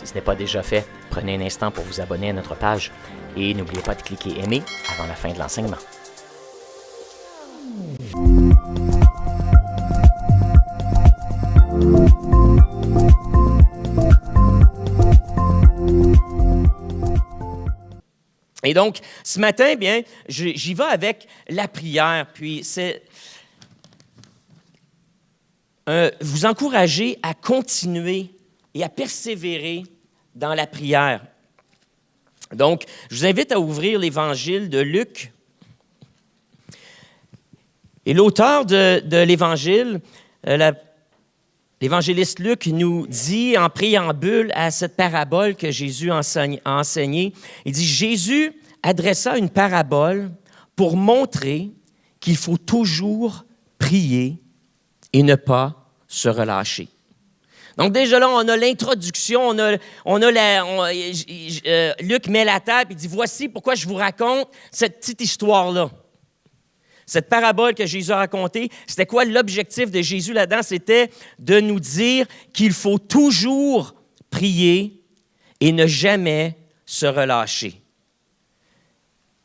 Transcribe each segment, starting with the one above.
Si ce n'est pas déjà fait, prenez un instant pour vous abonner à notre page et n'oubliez pas de cliquer aimer avant la fin de l'enseignement. Et donc, ce matin, bien, j'y vais avec la prière. Puis, c'est vous encourager à continuer et à persévérer dans la prière. Donc, je vous invite à ouvrir l'Évangile de Luc. Et l'auteur de l'Évangile, l'évangéliste Luc, nous dit en préambule à cette parabole que Jésus a enseignée, il dit « Jésus adressa une parabole pour montrer qu'il faut toujours prier et ne pas se relâcher. » Donc déjà là, on a l'introduction, Luc met la table et dit « Voici pourquoi je vous raconte cette petite histoire-là. » Cette parabole que Jésus a racontée, c'était quoi l'objectif de Jésus là-dedans? C'était de nous dire qu'il faut toujours prier et ne jamais se relâcher.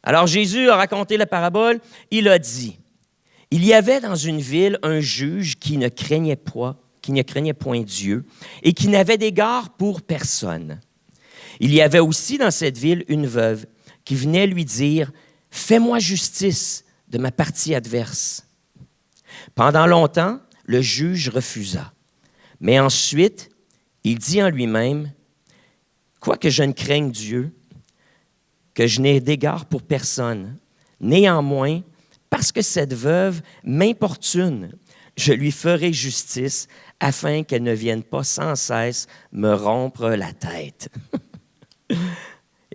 Alors Jésus a raconté la parabole, il a dit, « Il y avait dans une ville un juge qui ne craignait point Dieu et qui n'avait d'égard pour personne. Il y avait aussi dans cette ville une veuve qui venait lui dire, « Fais-moi justice de ma partie adverse. » Pendant longtemps, le juge refusa. Mais ensuite, il dit en lui-même, « Quoique je ne craigne Dieu, que je n'ai d'égard pour personne, néanmoins, parce que cette veuve m'importune, je lui ferai justice afin qu'elle ne vienne pas sans cesse me rompre la tête. »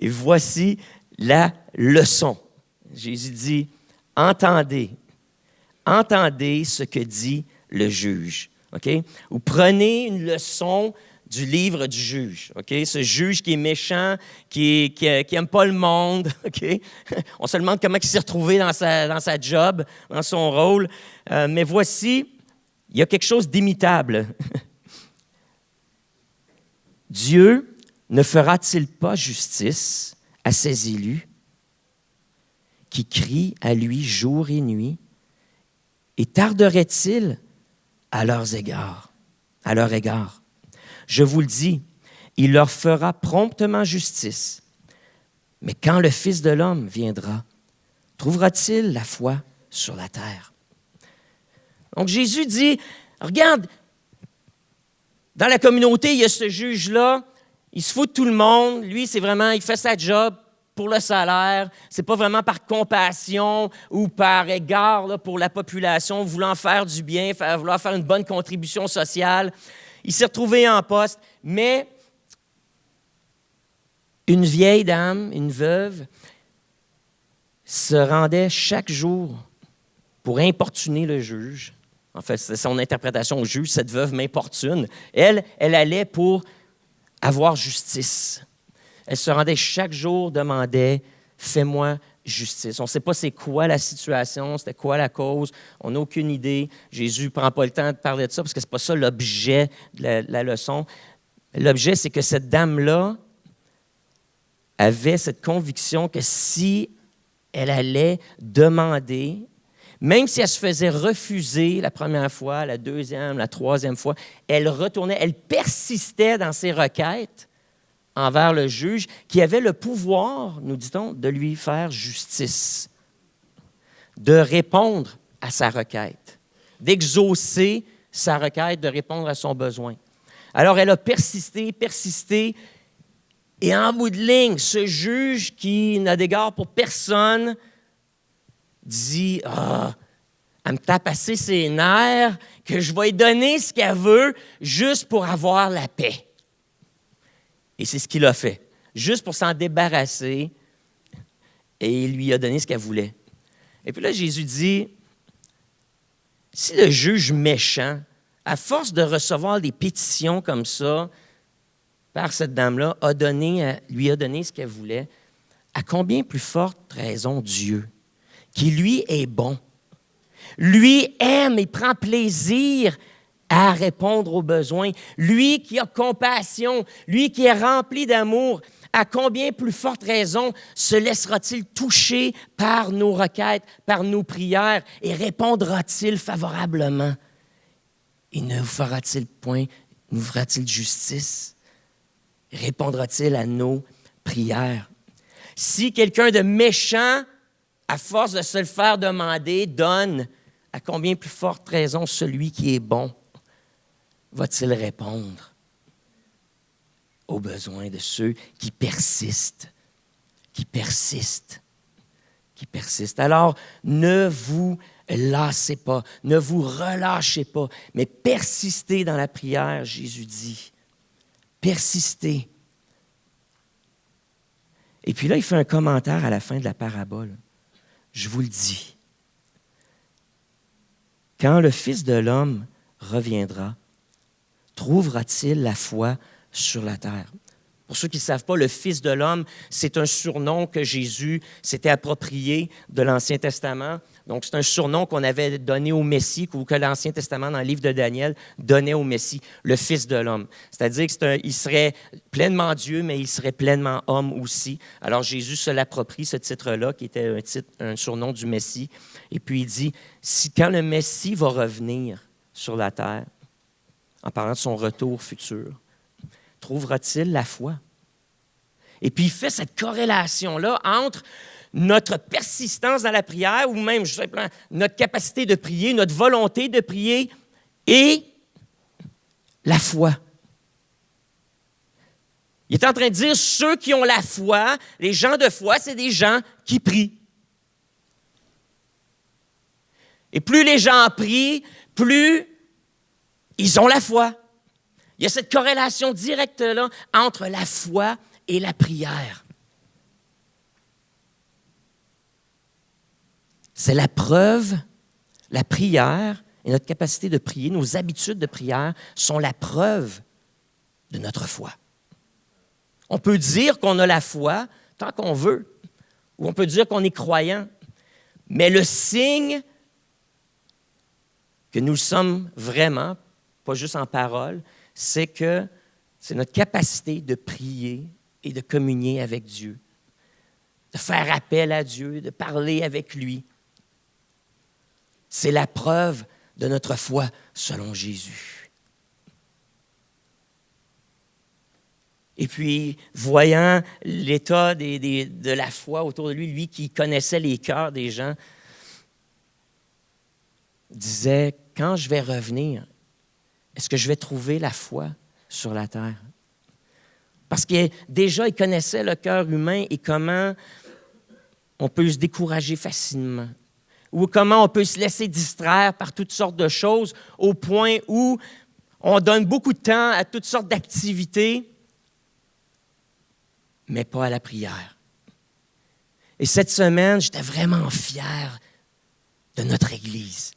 Et voici la leçon. Jésus dit, « Entendez ce que dit le juge. » Okay? Vous prenez une leçon du livre du juge. Okay? Ce juge qui est méchant, qui n'aime pas le monde. Okay? On se demande comment il s'est retrouvé dans sa job, dans son rôle. Mais voici, il y a quelque chose d'imitable. Dieu ne fera-t-il pas justice à ses élus qui crient à lui jour et nuit, et tarderait-il à leur égard? Je vous le dis, il leur fera promptement justice. Mais quand le Fils de l'homme viendra, trouvera-t-il la foi sur la terre? Donc Jésus dit, regarde, dans la communauté, il y a ce juge-là, il se fout de tout le monde, lui, c'est vraiment, il fait sa job pour le salaire, c'est pas vraiment par compassion ou par égard là, pour la population, voulant faire du bien, vouloir faire une bonne contribution sociale. Il s'est retrouvé en poste, mais une vieille dame, une veuve, se rendait chaque jour pour importuner le juge. En fait, c'est son interprétation au juge, cette veuve m'importune. Elle allait pour avoir justice. Elle se rendait chaque jour, demandait « Fais-moi justice ». On ne sait pas c'est quoi la situation, c'était quoi la cause, on n'a aucune idée. Jésus ne prend pas le temps de parler de ça parce que ce n'est pas ça l'objet de la leçon. L'objet, c'est que cette dame-là avait cette conviction que si elle allait demander, même si elle se faisait refuser la première fois, la deuxième, la troisième fois, elle retournait, elle persistait dans ses requêtes envers le juge qui avait le pouvoir, nous dit-on, de lui faire justice, de répondre à sa requête, d'exaucer sa requête, de répondre à son besoin. Alors, elle a persisté, et en bout de ligne, ce juge qui n'a d'égard pour personne dit « Ah, elle me tape assez ses nerfs que je vais lui donner ce qu'elle veut juste pour avoir la paix. » Et c'est ce qu'il a fait, juste pour s'en débarrasser, et il lui a donné ce qu'elle voulait. Et puis là, Jésus dit, si le juge méchant, à force de recevoir des pétitions comme ça, par cette dame-là, lui a donné ce qu'elle voulait, à combien plus forte raison Dieu, qui lui est bon, lui aime et prend plaisir à répondre aux besoins. Lui qui a compassion, lui qui est rempli d'amour, à combien plus forte raison se laissera-t-il toucher par nos requêtes, par nos prières et répondra-t-il favorablement? Et ne vous fera-t-il point, nous fera-t-il justice? Répondra-t-il à nos prières? Si quelqu'un de méchant, à force de se le faire demander, donne, à combien plus forte raison celui qui est bon va-t-il répondre aux besoins de ceux qui persistent, qui persistent, qui persistent. Alors, ne vous lassez pas, ne vous relâchez pas, mais persistez dans la prière, Jésus dit. Persistez. Et puis là, il fait un commentaire à la fin de la parabole. Je vous le dis. Quand le Fils de l'homme reviendra, trouvera-t-il la foi sur la terre? Pour ceux qui ne savent pas, le Fils de l'homme, c'est un surnom que Jésus s'était approprié de l'Ancien Testament. Donc, c'est un surnom qu'on avait donné au Messie, ou que l'Ancien Testament, dans le livre de Daniel, donnait au Messie, le Fils de l'homme. C'est-à-dire qu'il serait pleinement Dieu, mais il serait pleinement homme aussi. Alors, Jésus se l'approprie, ce titre-là, qui était un surnom du Messie. Et puis, il dit, quand le Messie va revenir sur la terre, en parlant de son retour futur, trouvera-t-il la foi? Et puis, il fait cette corrélation-là entre notre persistance dans la prière, ou même, je sais pas, notre capacité de prier, notre volonté de prier, et la foi. Il est en train de dire, ceux qui ont la foi, les gens de foi, c'est des gens qui prient. Et plus les gens prient, plus ils ont la foi. Il y a cette corrélation directe-là entre la foi et la prière. C'est la preuve, la prière et notre capacité de prier, nos habitudes de prière sont la preuve de notre foi. On peut dire qu'on a la foi tant qu'on veut, ou on peut dire qu'on est croyant, mais le signe que nous le sommes vraiment, pas juste en parole, c'est que c'est notre capacité de prier et de communier avec Dieu, de faire appel à Dieu, de parler avec lui. C'est la preuve de notre foi selon Jésus. Et puis, voyant l'état de la foi autour de lui, lui qui connaissait les cœurs des gens, disait, quand je vais revenir, est-ce que je vais trouver la foi sur la terre? Parce que déjà, il connaissait le cœur humain et comment on peut se décourager facilement, ou comment on peut se laisser distraire par toutes sortes de choses au point où on donne beaucoup de temps à toutes sortes d'activités, mais pas à la prière. Et cette semaine, j'étais vraiment fier de notre Église.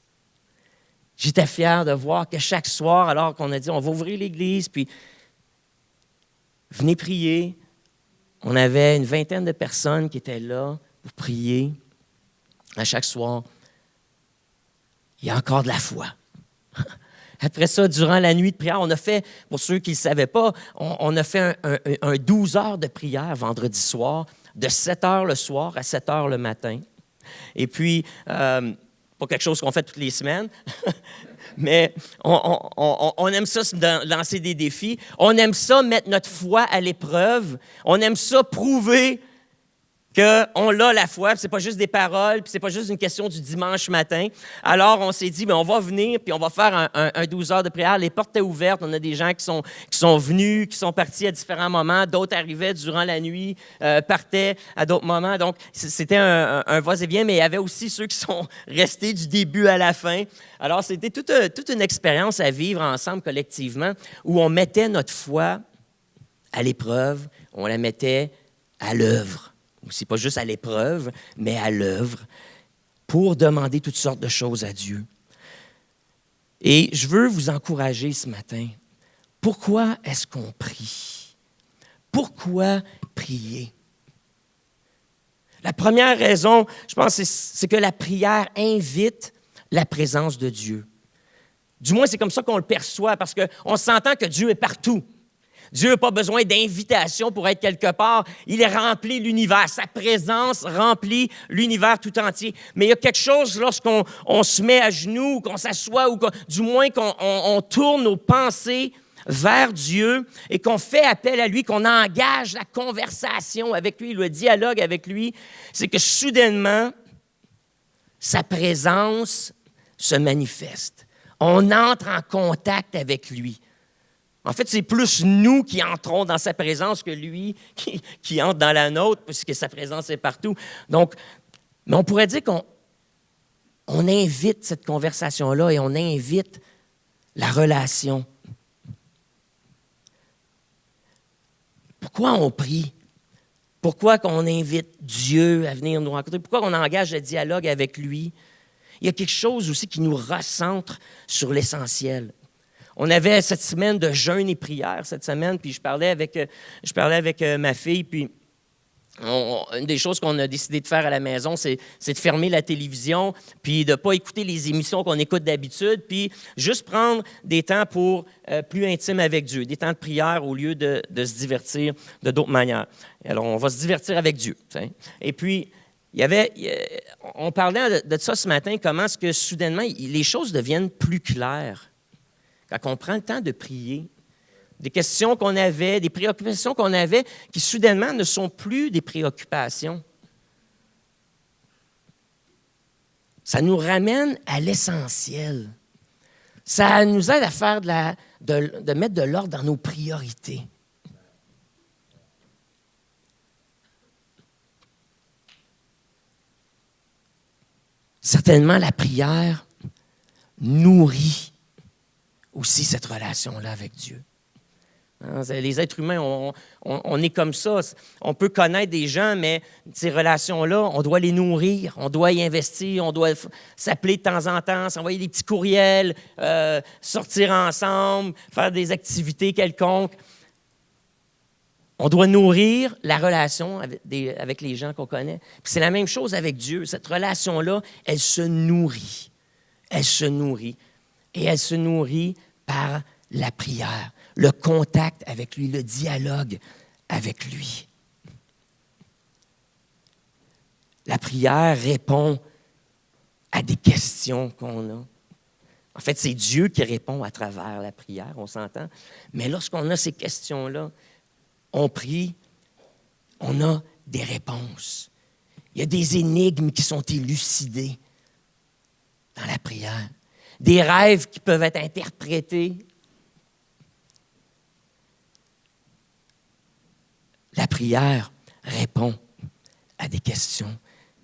J'étais fier de voir que chaque soir, alors qu'on a dit, on va ouvrir l'Église, puis venez prier. On avait une vingtaine de personnes qui étaient là pour prier à chaque soir. Il y a encore de la foi. Après ça, durant la nuit de prière, on a fait, pour ceux qui ne le savaient pas, on a fait un 12 heures de prière vendredi soir, de 7 heures le soir à 7 heures le matin. Et puis, pas quelque chose qu'on fait toutes les semaines, mais on aime ça lancer des défis. On aime ça mettre notre foi à l'épreuve. On aime ça prouver qu'on a la foi, puis c'est pas juste des paroles, puis c'est pas juste une question du dimanche matin. Alors, on s'est dit, bien, on va venir, puis on va faire un 12 heures de prière. Les portes étaient ouvertes. On a des gens qui sont venus, qui sont partis à différents moments. D'autres arrivaient durant la nuit, partaient à d'autres moments. Donc, c'était un va-et-vient, mais il y avait aussi ceux qui sont restés du début à la fin. Alors, c'était toute une expérience à vivre ensemble collectivement, où on mettait notre foi à l'épreuve, on la mettait à l'œuvre. C'est pas juste à l'épreuve, mais à l'œuvre, pour demander toutes sortes de choses à Dieu. Et je veux vous encourager ce matin. Pourquoi est-ce qu'on prie? Pourquoi prier? La première raison, je pense, c'est que la prière invite la présence de Dieu. Du moins, c'est comme ça qu'on le perçoit, parce qu'on s'entend que Dieu est partout. Dieu n'a pas besoin d'invitation pour être quelque part. Il remplit l'univers. Sa présence remplit l'univers tout entier. Mais il y a quelque chose lorsqu'on se met à genoux, qu'on s'assoit, ou du moins qu'on tourne nos pensées vers Dieu et qu'on fait appel à lui, qu'on engage la conversation avec lui, le dialogue avec lui, c'est que soudainement, sa présence se manifeste. On entre en contact avec lui. En fait, c'est plus nous qui entrons dans sa présence que lui qui entre dans la nôtre, puisque sa présence est partout. Donc, mais on pourrait dire qu'on invite cette conversation-là et on invite la relation. Pourquoi on prie? Pourquoi qu'on invite Dieu à venir nous rencontrer? Pourquoi on engage le dialogue avec lui? Il y a quelque chose aussi qui nous recentre sur l'essentiel. On avait cette semaine de jeûne et prière cette semaine, puis je parlais avec ma fille, puis une des choses qu'on a décidé de faire à la maison, c'est de fermer la télévision, puis de ne pas écouter les émissions qu'on écoute d'habitude, puis juste prendre des temps pour plus intimes avec Dieu, des temps de prière au lieu de se divertir de d'autres manières. Alors, on va se divertir avec Dieu. T'sais. Et puis, on parlait de ça ce matin, comment est-ce que soudainement, les choses deviennent plus claires. Quand on prend le temps de prier, des questions qu'on avait, des préoccupations qu'on avait, qui soudainement ne sont plus des préoccupations. Ça nous ramène à l'essentiel. Ça nous aide à faire de mettre de l'ordre dans nos priorités. Certainement, la prière nourrit aussi cette relation-là avec Dieu. Les êtres humains, on est comme ça. On peut connaître des gens, mais ces relations-là, on doit les nourrir, on doit y investir, on doit s'appeler de temps en temps, s'envoyer des petits courriels, sortir ensemble, faire des activités quelconques. On doit nourrir la relation avec les gens qu'on connaît. Puis c'est la même chose avec Dieu. Cette relation-là, elle se nourrit. Elle se nourrit. Et elle se nourrit par la prière, le contact avec lui, le dialogue avec lui. La prière répond à des questions qu'on a. En fait, c'est Dieu qui répond à travers la prière, on s'entend. Mais lorsqu'on a ces questions-là, on prie, on a des réponses. Il y a des énigmes qui sont élucidées dans la prière. Des rêves qui peuvent être interprétés. La prière répond à des questions,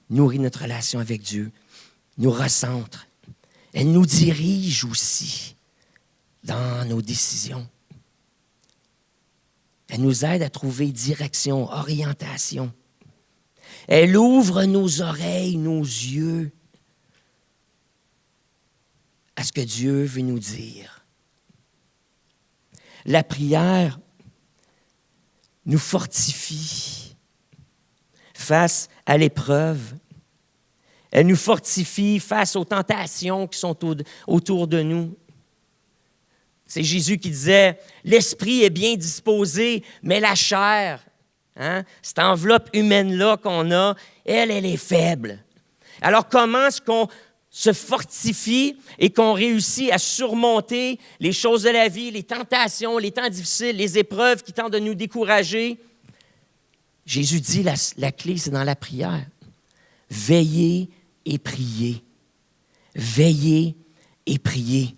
nourrit notre relation avec Dieu, nous recentre. Elle nous dirige aussi dans nos décisions. Elle nous aide à trouver direction, orientation. Elle ouvre nos oreilles, nos yeux à ce que Dieu veut nous dire. La prière nous fortifie face à l'épreuve. Elle nous fortifie face aux tentations qui sont autour de nous. C'est Jésus qui disait, « L'esprit est bien disposé, mais la chair, cette enveloppe humaine-là qu'on a, elle est faible. » Alors, comment est-ce qu'on se fortifie et qu'on réussit à surmonter les choses de la vie, les tentations, les temps difficiles, les épreuves qui tentent de nous décourager? Jésus dit, la clé, c'est dans la prière. Veillez et priez. Veillez et priez.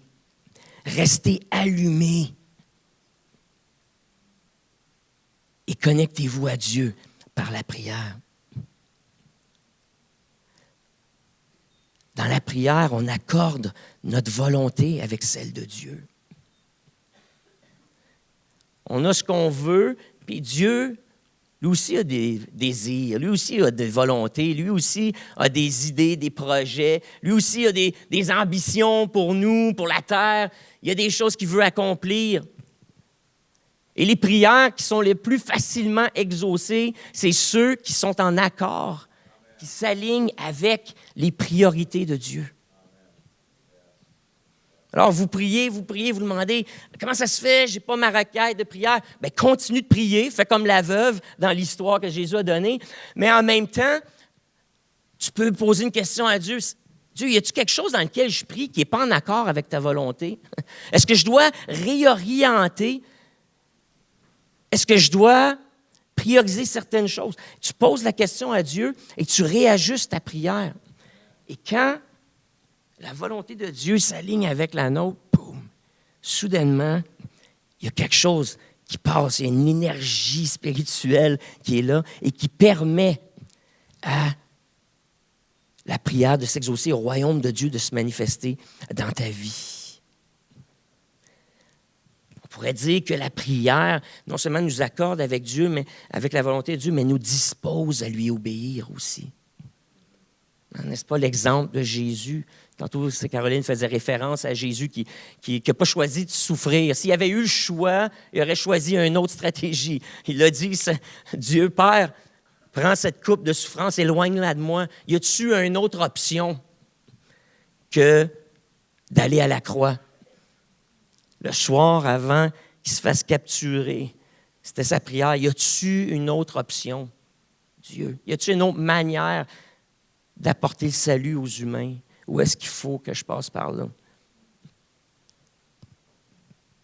Restez allumés et connectez-vous à Dieu par la prière. Dans la prière, on accorde notre volonté avec celle de Dieu. On a ce qu'on veut, puis Dieu, lui aussi a des désirs, lui aussi a des volontés, lui aussi a des idées, des projets, lui aussi a des ambitions pour nous, pour la terre. Il y a des choses qu'il veut accomplir. Et les prières qui sont les plus facilement exaucées, c'est ceux qui sont en accord, qui s'alignent avec les priorités de Dieu. Alors, vous priez, vous demandez « Comment ça se fait? Je n'ai pas ma requête de prière. » Bien, continue de prier, fais comme la veuve dans l'histoire que Jésus a donnée. Mais en même temps, tu peux poser une question à Dieu. Dieu, y a-t-il quelque chose dans lequel je prie qui n'est pas en accord avec ta volonté? Est-ce que je dois réorienter? Est-ce que je dois prioriser certaines choses? Tu poses la question à Dieu et tu réajustes ta prière. Et quand la volonté de Dieu s'aligne avec la nôtre, boum, soudainement, il y a quelque chose qui passe, il y a une énergie spirituelle qui est là et qui permet à la prière de s'exaucer, au royaume de Dieu de se manifester dans ta vie. On pourrait dire que la prière, non seulement nous accorde avec Dieu, mais avec la volonté de Dieu, mais nous dispose à lui obéir aussi. N'est-ce pas l'exemple de Jésus? Tantôt, Caroline faisait référence à Jésus qui n'a pas choisi de souffrir. S'il avait eu le choix, il aurait choisi une autre stratégie. Il a dit, Dieu Père, prends cette coupe de souffrance, éloigne-la de moi. Y a-t-il une autre option que d'aller à la croix? Le soir, avant qu'il se fasse capturer, c'était sa prière. Y a-t-il une autre option, Dieu? Y a-t-il une autre manière d'apporter le salut aux humains? Ou est-ce qu'il faut que je passe par là?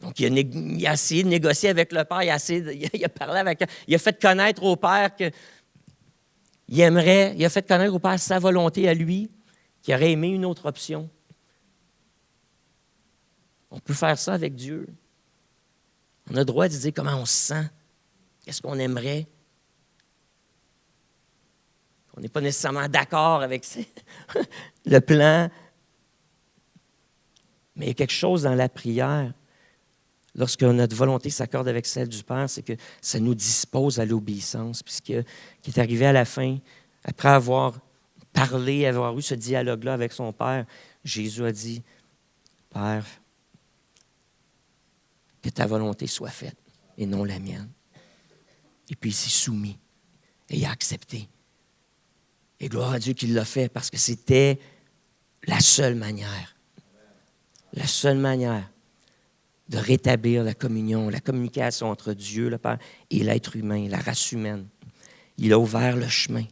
Donc, il a essayé de négocier avec le Père, il a parlé avec... Il a fait connaître au Père il a fait connaître au Père sa volonté à lui, qu'il aurait aimé une autre option. On peut faire ça avec Dieu. On a le droit de dire comment on se sent, qu'est-ce qu'on aimerait. On n'est pas nécessairement d'accord avec le plan, mais il y a quelque chose dans la prière, lorsque notre volonté s'accorde avec celle du Père, c'est que ça nous dispose à l'obéissance. Puis ce qui est arrivé à la fin, après avoir parlé, avoir eu ce dialogue-là avec son Père, Jésus a dit, « Père, que ta volonté soit faite et non la mienne. » Et puis il s'est soumis et il a accepté. Et gloire à Dieu qu'il l'a fait parce que c'était la seule manière de rétablir la communion, la communication entre Dieu, le Père, et l'être humain, la race humaine. Il a ouvert le chemin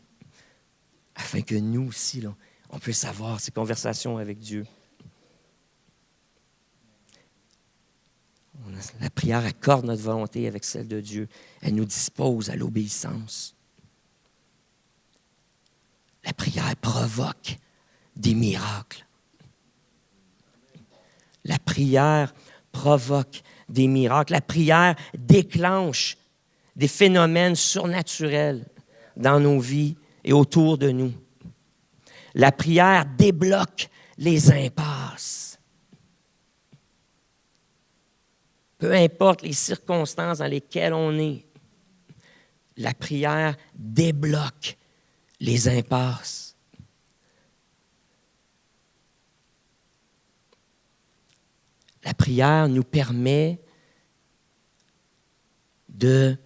afin que nous aussi, là, on puisse avoir ces conversations avec Dieu. La prière accorde notre volonté avec celle de Dieu. Elle nous dispose à l'obéissance. La prière provoque des miracles. La prière provoque des miracles. La prière déclenche des phénomènes surnaturels dans nos vies et autour de nous. La prière débloque les impasses. Peu importe les circonstances dans lesquelles on est, la prière débloque les impasses. La prière nous permet de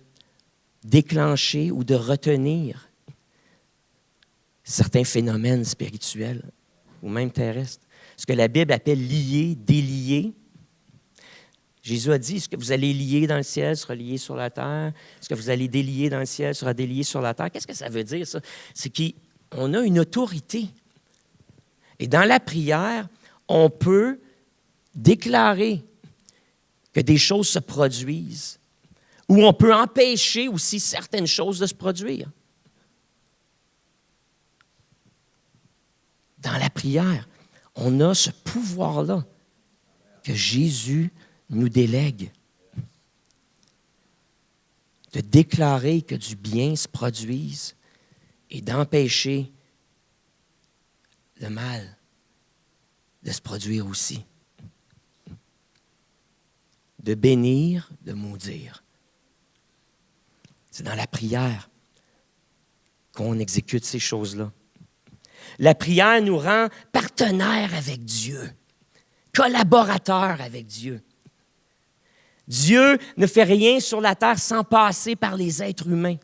déclencher ou de retenir certains phénomènes spirituels ou même terrestres. Ce que la Bible appelle lier, délier. Jésus a dit, ce que vous allez lier dans le ciel sera lié sur la terre. Ce que vous allez délier dans le ciel sera délié sur la terre. Qu'est-ce que ça veut dire, ça? C'est qu'on a une autorité. Et dans la prière, on peut déclarer que des choses se produisent ou on peut empêcher aussi certaines choses de se produire. Dans la prière, on a ce pouvoir-là que Jésus nous délègue de déclarer que du bien se produise et d'empêcher le mal de se produire aussi. De bénir, de maudire. C'est dans la prière qu'on exécute ces choses-là. La prière nous rend partenaires avec Dieu, collaborateurs avec Dieu. Dieu ne fait rien sur la terre sans passer par les êtres humains.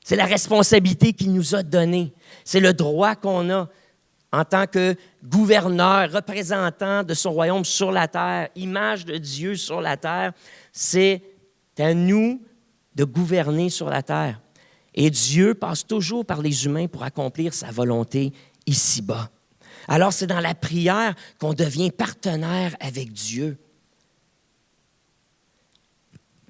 C'est la responsabilité qu'il nous a donnée. C'est le droit qu'on a en tant que gouverneur, représentant de son royaume sur la terre, image de Dieu sur la terre, c'est à nous de gouverner sur la terre. Et Dieu passe toujours par les humains pour accomplir sa volonté ici-bas. Alors, c'est dans la prière qu'on devient partenaire avec Dieu.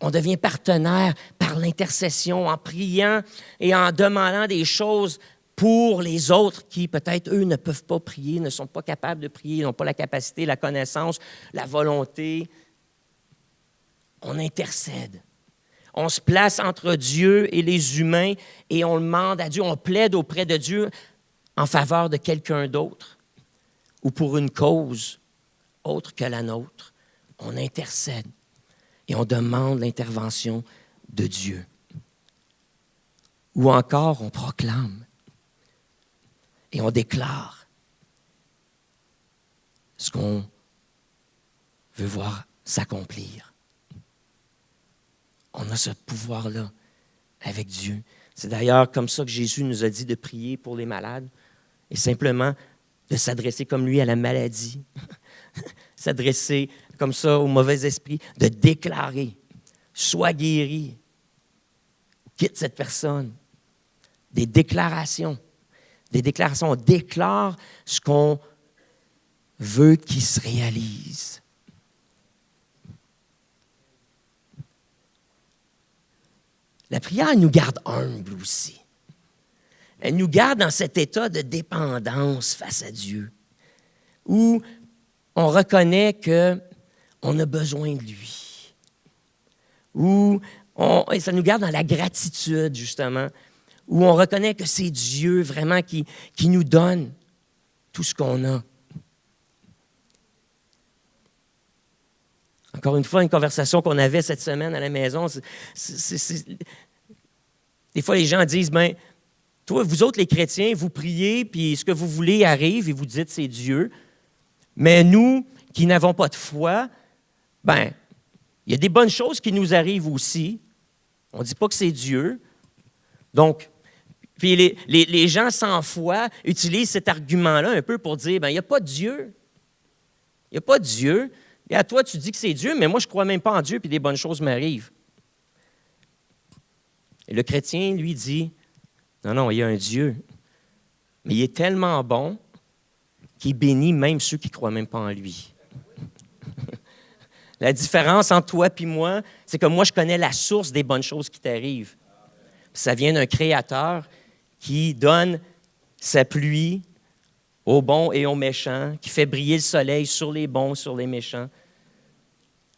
On devient partenaire par l'intercession, en priant et en demandant des choses pour les autres qui, peut-être, eux, ne peuvent pas prier, ne sont pas capables de prier, n'ont pas la capacité, la connaissance, la volonté. On intercède. On se place entre Dieu et les humains et on demande à Dieu, on plaide auprès de Dieu en faveur de quelqu'un d'autre ou pour une cause autre que la nôtre. On intercède et on demande l'intervention de Dieu. Ou encore, on proclame et on déclare ce qu'on veut voir s'accomplir. On a ce pouvoir-là avec Dieu. C'est d'ailleurs comme ça que Jésus nous a dit de prier pour les malades et simplement de s'adresser comme lui à la maladie, s'adresser comme ça au mauvais esprit, de déclarer « Sois guéri, quitte cette personne ». Des déclarations. On déclare ce qu'on veut qu'il se réalise. La prière, elle nous garde humbles aussi. Elle nous garde dans cet état de dépendance face à Dieu, où on reconnaît qu'on a besoin de lui, et ça nous garde dans la gratitude, justement, où on reconnaît que c'est Dieu vraiment qui nous donne tout ce qu'on a. Encore une fois, une conversation qu'on avait cette semaine à la maison, des fois les gens disent, bien, toi, vous autres les chrétiens, vous priez, puis ce que vous voulez arrive, et vous dites c'est Dieu. Mais nous, qui n'avons pas de foi, bien, il y a des bonnes choses qui nous arrivent aussi. On ne dit pas que c'est Dieu. Donc, puis les gens sans foi utilisent cet argument-là un peu pour dire, bien, il n'y a pas de Dieu. Il n'y a pas de Dieu. Et à toi, tu dis que c'est Dieu, mais moi, je ne crois même pas en Dieu, puis des bonnes choses m'arrivent. Et le chrétien, lui, dit, non, il y a un Dieu, mais il est tellement bon qu'il bénit même ceux qui ne croient même pas en lui. La différence entre toi et moi, c'est que moi, je connais la source des bonnes choses qui t'arrivent. Ça vient d'un Créateur qui donne sa pluie aux bons et aux méchants, qui fait briller le soleil sur les bons, sur les méchants.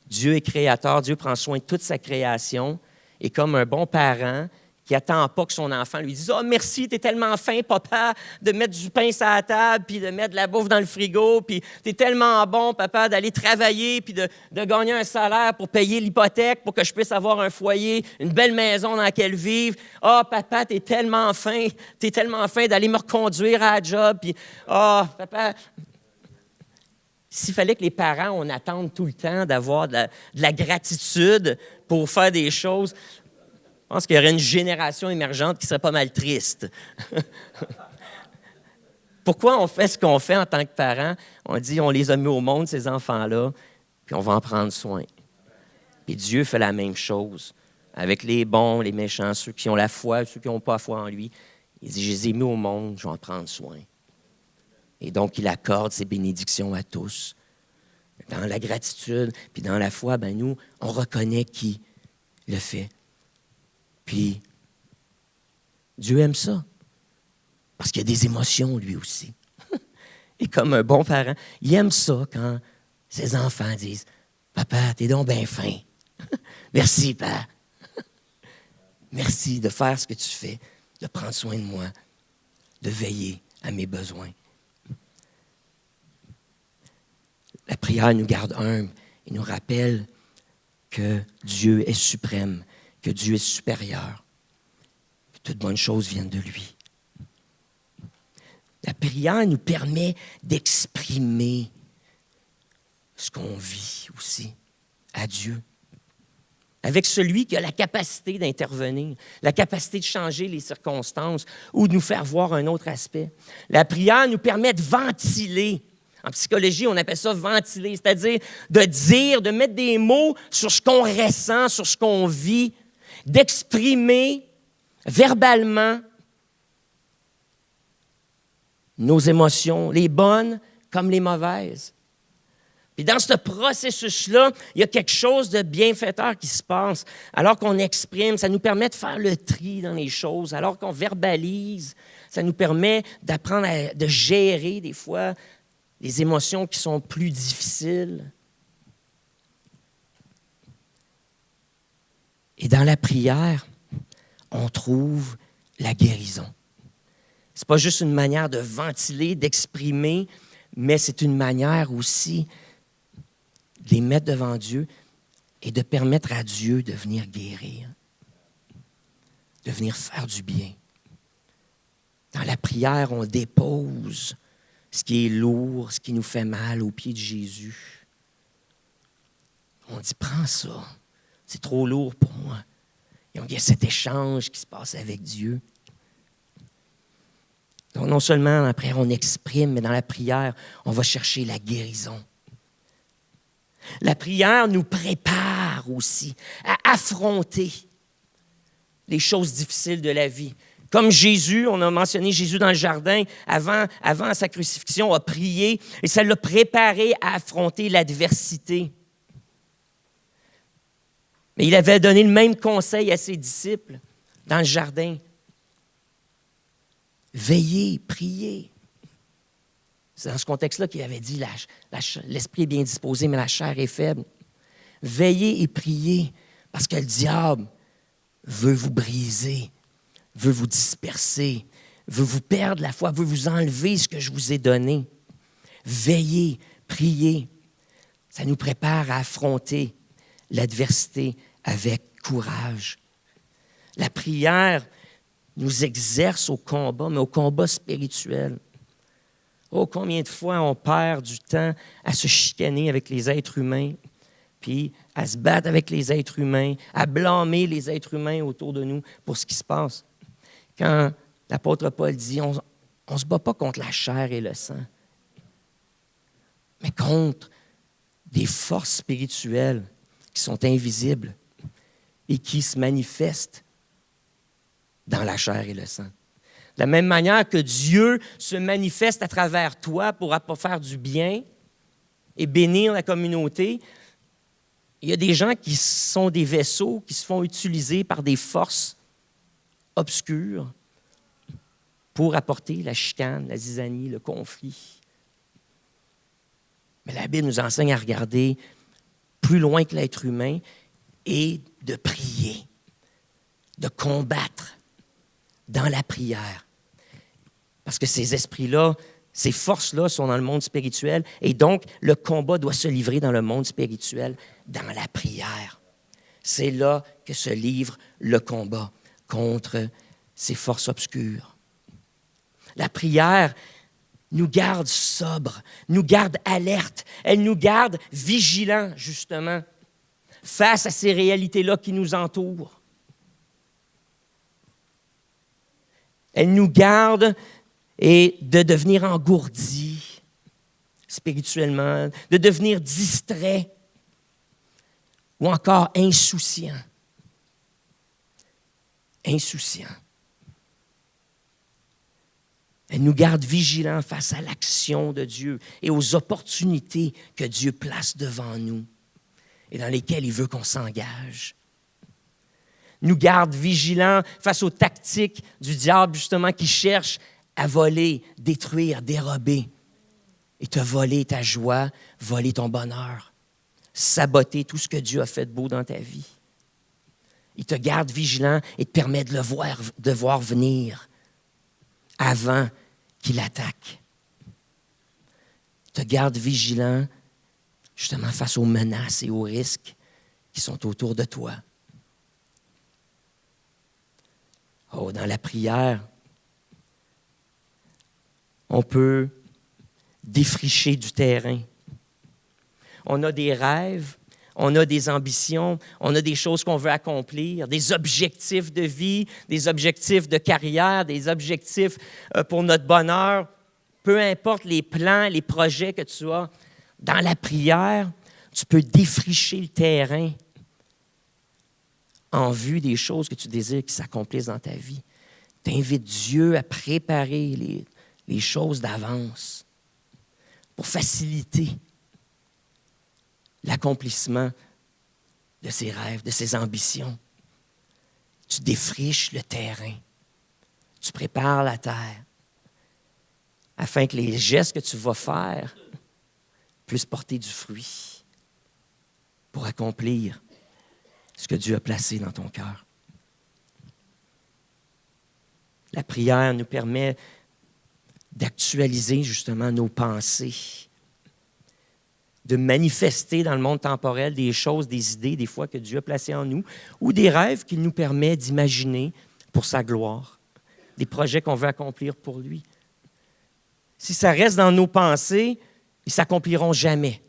Dieu est créateur, Dieu prend soin de toute sa création. Et comme un bon parent qui n'attend pas que son enfant lui dise « Oh, merci, t'es tellement fin, papa, de mettre du pain sur la table, puis de mettre de la bouffe dans le frigo, puis t'es tellement bon, papa, d'aller travailler, puis de gagner un salaire pour payer l'hypothèque, pour que je puisse avoir un foyer, une belle maison dans laquelle vivre. Oh, papa, t'es tellement fin d'aller me reconduire à la job, puis oh, papa... » S'il fallait que les parents, on attende tout le temps d'avoir de la gratitude pour faire des choses, je pense qu'il y aurait une génération émergente qui serait pas mal triste. Pourquoi on fait ce qu'on fait en tant que parents? On dit, on les a mis au monde, ces enfants-là, puis on va en prendre soin. Et Dieu fait la même chose avec les bons, les méchants, ceux qui ont la foi, ceux qui n'ont pas la foi en lui. Il dit, je les ai mis au monde, je vais en prendre soin. Et donc, il accorde ses bénédictions à tous. Dans la gratitude, puis dans la foi, ben nous, on reconnaît qui le fait. Puis, Dieu aime ça. Parce qu'il y a des émotions, lui aussi. Et comme un bon parent, il aime ça quand ses enfants disent « Papa, t'es donc bien fin. Merci, papa. Merci de faire ce que tu fais, de prendre soin de moi, de veiller à mes besoins. » La prière nous garde humbles et nous rappelle que Dieu est suprême, que Dieu est supérieur, que toute bonne chose vient de lui. La prière nous permet d'exprimer ce qu'on vit aussi à Dieu. avec celui qui a la capacité d'intervenir, la capacité de changer les circonstances ou de nous faire voir un autre aspect. La prière nous permet de ventiler. En psychologie, on appelle ça ventiler, c'est-à-dire de dire, de mettre des mots sur ce qu'on ressent, sur ce qu'on vit, d'exprimer verbalement nos émotions, les bonnes comme les mauvaises. Puis dans ce processus-là, il y a quelque chose de bienfaiteur qui se passe. Alors qu'on exprime, ça nous permet de faire le tri dans les choses. Alors qu'on verbalise, ça nous permet d'apprendre de gérer des fois les émotions qui sont plus difficiles. Et dans la prière, on trouve la guérison. Ce n'est pas juste une manière de ventiler, d'exprimer, mais c'est une manière aussi de les mettre devant Dieu et de permettre à Dieu de venir guérir, de venir faire du bien. Dans la prière, on dépose ce qui est lourd, ce qui nous fait mal aux pieds de Jésus. On dit, prends ça, c'est trop lourd pour moi. Et il y a cet échange qui se passe avec Dieu. Donc, non seulement dans la prière, on exprime, mais dans la prière, on va chercher la guérison. La prière nous prépare aussi à affronter les choses difficiles de la vie. Comme Jésus, on a mentionné Jésus dans le jardin, avant sa crucifixion, a prié et ça l'a préparé à affronter l'adversité. Mais il avait donné le même conseil à ses disciples dans le jardin. Veillez, priez. C'est dans ce contexte-là qu'il avait dit, l'esprit est bien disposé, mais la chair est faible. Veillez et priez, parce que le diable veut vous briser, veut vous disperser, veut vous perdre la foi, veut vous enlever ce que je vous ai donné. Veillez, priez. Ça nous prépare à affronter l'adversité avec courage. La prière nous exerce au combat, mais au combat spirituel. Oh, combien de fois on perd du temps à se chicaner avec les êtres humains, puis à se battre avec les êtres humains, à blâmer les êtres humains autour de nous pour ce qui se passe. Quand l'apôtre Paul dit, on ne se bat pas contre la chair et le sang, mais contre des forces spirituelles qui sont invisibles et qui se manifestent dans la chair et le sang. De la même manière que Dieu se manifeste à travers toi pour faire du bien et bénir la communauté, il y a des gens qui sont des vaisseaux qui se font utiliser par des forces obscures pour apporter la chicane, la zizanie, le conflit. Mais la Bible nous enseigne à regarder plus loin que l'être humain et de prier, de combattre dans la prière. Parce que ces esprits-là, ces forces-là sont dans le monde spirituel et donc le combat doit se livrer dans le monde spirituel, dans la prière. C'est là que se livre le combat contre ces forces obscures. La prière nous garde sobres, nous garde alertes, elle nous garde vigilants, justement, face à ces réalités-là qui nous entourent. Elle nous garde et de devenir engourdis spirituellement, de devenir distrait ou encore insouciant. Insouciant. Elle nous garde vigilants face à l'action de Dieu et aux opportunités que Dieu place devant nous et dans lesquelles il veut qu'on s'engage. Nous garde vigilants face aux tactiques du diable, justement, qui cherche à voler, détruire, dérober et te voler ta joie, voler ton bonheur, saboter tout ce que Dieu a fait de beau dans ta vie. Il te garde vigilant et te permet de le voir venir avant qu'il attaque. Il te garde vigilant justement face aux menaces et aux risques qui sont autour de toi. Oh, dans la prière, on peut défricher du terrain. On a des rêves, on a des ambitions, on a des choses qu'on veut accomplir, des objectifs de vie, des objectifs de carrière, des objectifs pour notre bonheur. Peu importe les plans, les projets que tu as, dans la prière, tu peux défricher le terrain en vue des choses que tu désires qui s'accomplissent dans ta vie. Tu invites Dieu à préparer les choses d'avance pour faciliter l'accomplissement de ses rêves, de ses ambitions. Tu défriches le terrain. Tu prépares la terre afin que les gestes que tu vas faire puissent porter du fruit pour accomplir ce que Dieu a placé dans ton cœur. La prière nous permet d'actualiser justement nos pensées, de manifester dans le monde temporel des choses, des idées, des fois que Dieu a placées en nous, ou des rêves qu'il nous permet d'imaginer pour sa gloire, des projets qu'on veut accomplir pour lui. Si ça reste dans nos pensées, ils ne s'accompliront jamais.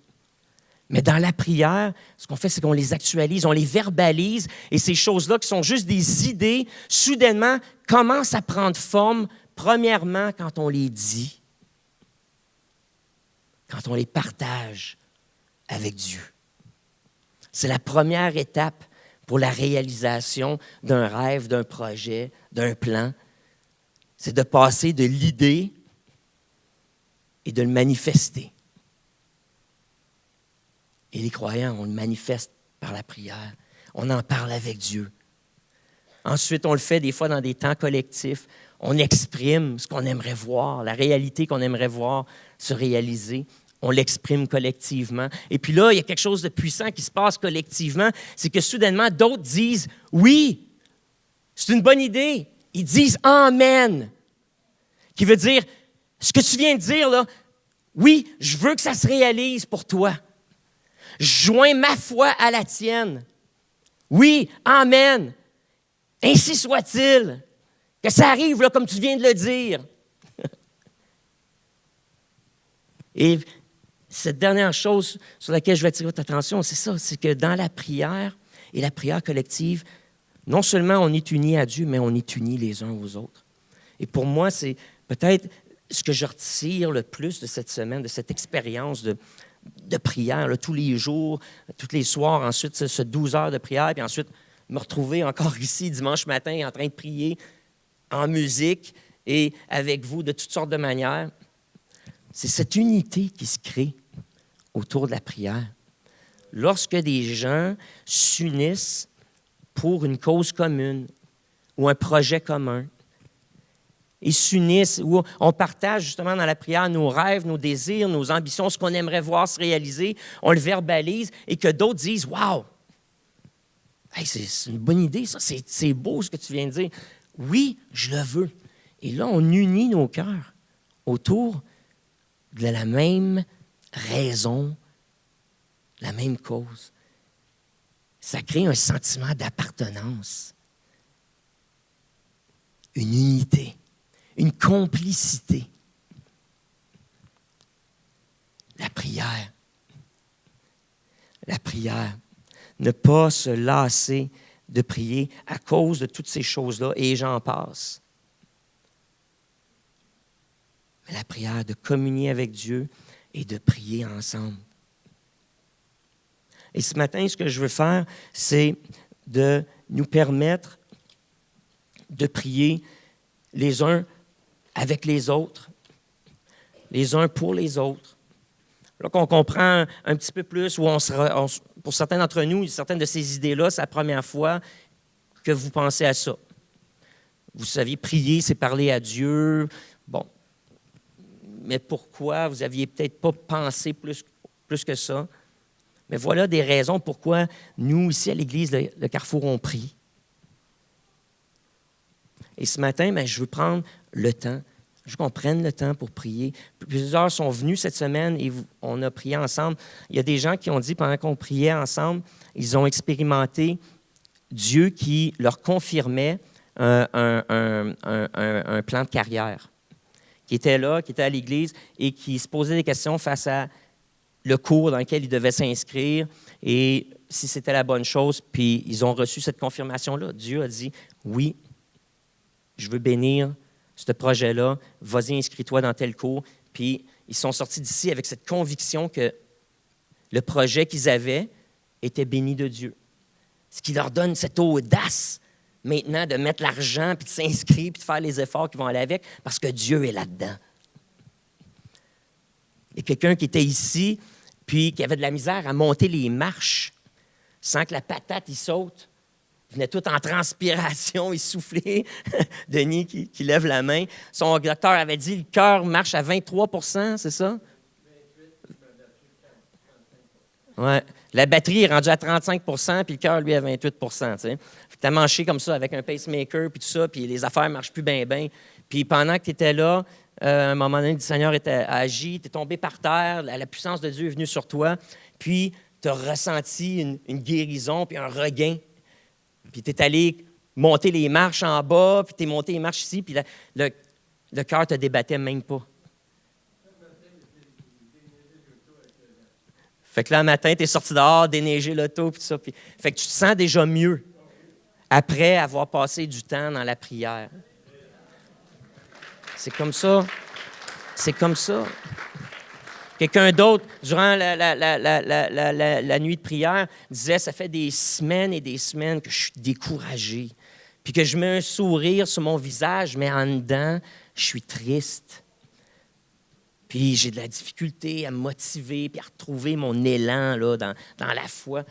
Mais dans la prière, ce qu'on fait, c'est qu'on les actualise, on les verbalise, et ces choses-là qui sont juste des idées, soudainement, commencent à prendre forme, premièrement, quand on les dit, quand on les partage avec Dieu. C'est la première étape pour la réalisation d'un rêve, d'un projet, d'un plan. C'est de passer de l'idée et de le manifester. Et les croyants, on le manifeste par la prière. On en parle avec Dieu. Ensuite, on le fait des fois dans des temps collectifs. On exprime ce qu'on aimerait voir, la réalité qu'on aimerait voir se réaliser. On l'exprime collectivement. Et puis là, il y a quelque chose de puissant qui se passe collectivement. C'est que soudainement, d'autres disent « Oui, c'est une bonne idée. » Ils disent « Amen », qui veut dire « Ce que tu viens de dire, là, oui, je veux que ça se réalise pour toi. Je joins ma foi à la tienne. Oui, amen. Ainsi soit-il. Que ça arrive là, comme tu viens de le dire. » Et cette dernière chose sur laquelle je vais attirer votre attention, c'est ça, c'est que dans la prière et la prière collective, non seulement on est unis à Dieu, mais on est unis les uns aux autres. Et pour moi, c'est peut-être ce que je retire le plus de cette semaine, de cette expérience de prière, là, tous les jours, tous les soirs, ensuite ce 12 heures de prière, puis ensuite me retrouver encore ici dimanche matin en train de prier en musique et avec vous de toutes sortes de manières. C'est cette unité qui se crée autour de la prière. Lorsque des gens s'unissent pour une cause commune ou un projet commun, ils s'unissent, où on partage justement dans la prière nos rêves, nos désirs, nos ambitions, ce qu'on aimerait voir se réaliser, on le verbalise et que d'autres disent « Wow! Hey, c'est une bonne idée, ça, c'est beau ce que tu viens de dire. Oui, je le veux. » Et là, on unit nos cœurs autour de la même raison, la même cause. Ça crée un sentiment d'appartenance, une unité, une complicité. La prière. La prière. Ne pas se lasser de prier à cause de toutes ces choses-là, et j'en passe. Mais la prière, de communier avec Dieu et de prier ensemble. Et ce matin, ce que je veux faire, c'est de nous permettre de prier les uns avec les autres, les uns pour les autres. Là qu'on comprend un petit peu plus, où pour certains d'entre nous, certaines de ces idées-là, c'est la première fois que vous pensez à ça. Vous saviez, prier, c'est parler à Dieu. Bon. Mais pourquoi? Vous n'aviez peut-être pas pensé plus que ça. Mais voilà des raisons pourquoi nous, ici à l'Église, le Carrefour, on prie. Et ce matin, je veux prendre le temps. Je veux qu'on prenne le temps pour prier. Plusieurs sont venus cette semaine et on a prié ensemble. Il y a des gens qui ont dit, pendant qu'on priait ensemble, ils ont expérimenté Dieu qui leur confirmait un plan de carrière, qui était là, qui était à l'Église et qui se posait des questions face à le cours dans lequel ils devaient s'inscrire et si c'était la bonne chose. Puis ils ont reçu cette confirmation-là. Dieu a dit, oui, je veux bénir ce projet-là. Vas-y, inscris-toi dans tel cours. Puis ils sont sortis d'ici avec cette conviction que le projet qu'ils avaient était béni de Dieu. Ce qui leur donne cette audace maintenant de mettre l'argent, puis de s'inscrire, puis de faire les efforts qui vont aller avec, parce que Dieu est là-dedans. Il y a quelqu'un qui était ici, puis qui avait de la misère à monter les marches sans que la patate y saute. Il venait tout en transpiration, essoufflé. Denis qui lève la main. Son docteur avait dit, le cœur marche à 23 %, c'est ça? Ouais. La batterie est rendue à 35 % puis le cœur, lui, à 28 %. Tu as manché comme ça avec un pacemaker, puis tout ça, puis les affaires ne marchent plus bien. Puis pendant que tu étais là, à un moment donné, le Seigneur a agi, tu es tombé par terre, la puissance de Dieu est venue sur toi, puis tu as ressenti une guérison, puis un regain. Puis tu es allé monter les marches en bas, puis tu es monté les marches ici, puis le cœur ne te débattait même pas. Fait que là, le matin, tu es sorti dehors, déneiger l'auto, puis tout ça. Fait que tu te sens déjà mieux après avoir passé du temps dans la prière. C'est comme ça. C'est comme ça. Quelqu'un d'autre, durant la nuit de prière, disait, ça fait des semaines et des semaines que je suis découragé, puis que je mets un sourire sur mon visage, mais en dedans, je suis triste. Puis j'ai de la difficulté à me motiver, puis à retrouver mon élan là, dans la foi.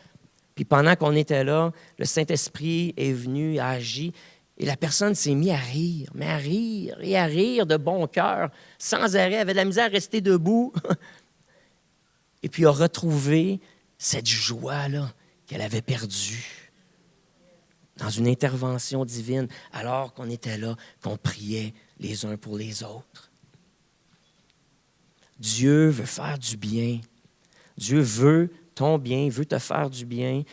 Puis pendant qu'on était là, le Saint-Esprit est venu, a agi, et la personne s'est mise à rire, mais à rire, et à rire de bon cœur, sans arrêt, avait de la misère à rester debout. Et puis a retrouvé cette joie-là qu'elle avait perdue dans une intervention divine, alors qu'on était là, qu'on priait les uns pour les autres. Dieu veut faire du bien. Dieu veut ton bien, veut te faire du bien.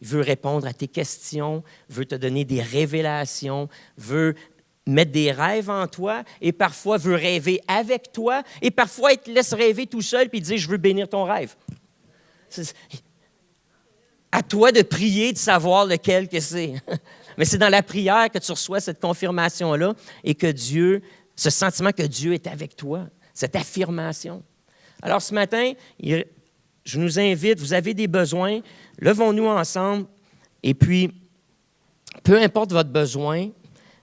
Il veut répondre à tes questions, veut te donner des révélations, veut mettre des rêves en toi et parfois veut rêver avec toi et parfois il te laisse rêver tout seul puis il dit « Je veux bénir ton rêve ». À toi de prier, de savoir lequel que c'est. Mais c'est dans la prière que tu reçois cette confirmation-là et que Dieu, ce sentiment que Dieu est avec toi. Cette affirmation. Alors, ce matin, je nous invite, vous avez des besoins, levons-nous ensemble et puis, peu importe votre besoin,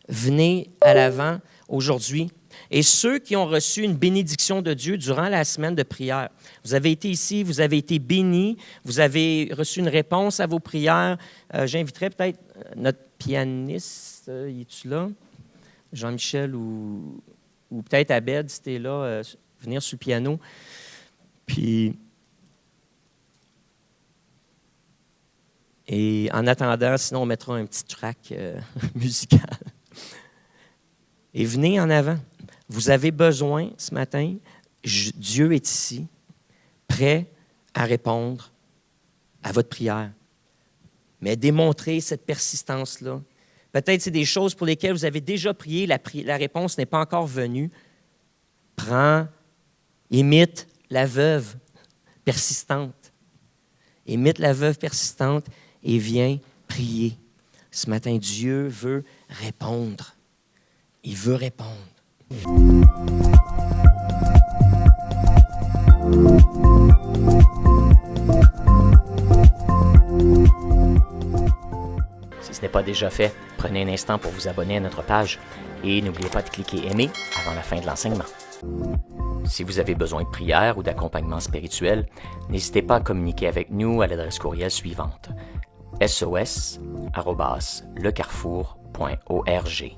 venez à l'avant aujourd'hui. Et ceux qui ont reçu une bénédiction de Dieu durant la semaine de prière, vous avez été ici, vous avez été bénis, vous avez reçu une réponse à vos prières. J'inviterais peut-être notre pianiste, es-tu là? Jean-Michel ou peut-être Abed, si tu es là, venir sur le piano. Puis, et en attendant, sinon on mettra un petit track musical. Et venez en avant. Vous avez besoin ce matin, Dieu est ici, prêt à répondre à votre prière. Mais démontrez cette persistance-là. Peut-être c'est des choses pour lesquelles vous avez déjà prié, la réponse n'est pas encore venue. Imite la veuve persistante. Imite la veuve persistante et viens prier. Ce matin, Dieu veut répondre. Il veut répondre. Si ce n'est pas déjà fait, prenez un instant pour vous abonner à notre page et n'oubliez pas de cliquer « Aimer » avant la fin de l'enseignement. Si vous avez besoin de prière ou d'accompagnement spirituel, n'hésitez pas à communiquer avec nous à l'adresse courriel suivante: sos@lecarrefour.org.